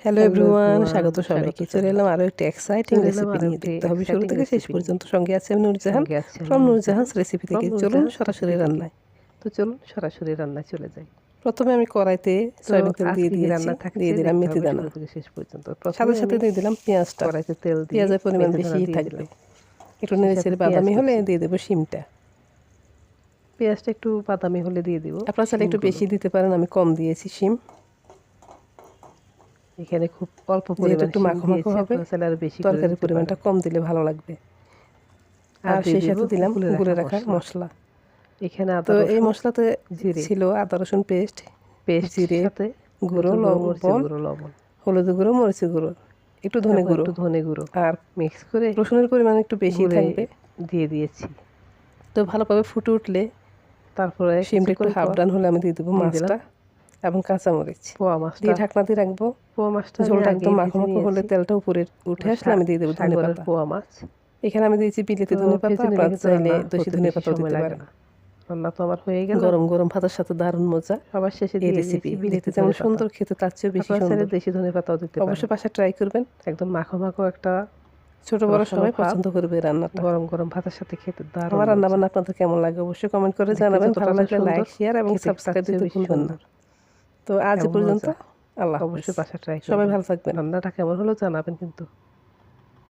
Hello everyone, স্বাগত সবাইকে। চলে এলাম আরও একটি এক্সাইটিং রেসিপি নিয়ে। দেখতে হবে শুরু থেকে শেষ পর্যন্ত। সঙ্গে আছে আমি নূরজাহান ফ্রম নূরজাহানস রেসিপি থেকে। চলুন সরাসরি রান্নায়। তো চলুন সরাসরি রান্নায় চলে যাই। প্রথমে আমি কড়াইতে সয়াবিন তেল দিয়ে দিয়েছি, দিয়ে দিলাম মেথি দানা, শুরু থেকে শেষ পর্যন্ত। সাথে সাথে দিয়ে দিলাম পেঁয়াজটা। কড়াইতে তেল দিয়ে পেঁয়াজের পরিমাণ মেথি দানা বেশিই দিয়ে থাকবে। দিলাম। একটু নেড়ে ছেড়ে বাদামি হলে দিয়ে দেবো শিমটা। পেঁয়াজটা একটু বাদামি হলে দিয়ে দিব। আপনারা চাইলে একটু বেশি দিতে পারেন, আমি কম দিয়েছি শিম। এখানে খুব অল্প পরিমাণে একটু মাখো মাখো হবে, তরকারির পরিমাণটা কম দিলে ভালো লাগবে। আর সেই সাথে দিলাম গুলে রাখা মশলা। এখানে তো এই মশলাতে ছিল আদা রসুন পেস্ট, জিরে গুঁড়ো, লবণ, হলুদ গুঁড়ো, মরিচ গুঁড়ো, একটু ধনে গুঁড়ো আর মিক্স করে রসুনের পরিমাণ একটু বেশি থাকবে দিয়ে দিয়েছি। তো ভালোভাবে ফুটে উঠলে তারপরে শিমটা একটু হাফ ডান হলে আমি দিয়ে দেবো মাছটা এবং কাঁচামরিচ দিয়ে ঢাকনা দিয়ে রাখবো। পোয়া মাছটা ঝোলটা একদম মাখো মাখো হলে তেলটা উপরে উঠে আসলে আমি দিয়ে দেবো ধনেপাতা। পোয়া মাছ এখানে আমি দিয়েছি বিলেতি ধনেপাতা, আপনারা চাইলে দেশি ধনেপাতাও দিতে পারেন। রান্না তো আমার হয়ে গেল। গরম গরম ভাতের সাথে দারুণ মজা। সবার শেষে এই রেসিপি দেখতে যেমন সুন্দর, খেতে তার চেয়েও বেশি সুন্দর। দেশি ধনেপাতাও দিতে পারেন। অবশ্যই বাসায় ট্রাই করবেন। একদম মাখো মাখো একটা, ছোট বড় সবাই পছন্দ করবে এই রান্নাটা। গরম গরম ভাতের সাথে খেতে দারুণ। আমার রান্না বান্না আপনাদের কেমন লাগে অবশ্যই কমেন্ট করে জানাবেন। ভালো লাগলে লাইক, শেয়ার এবং সাবস্ক্রাইব দিতে ভুলবেন না। তো আজ পর্যন্ত, আল্লাহ, অবশ্যই বাসায় ট্রাই করবেন। সবাই ভালো থাকবেন। রান্নাটা কেমন হলো জানাবেন কিন্তু।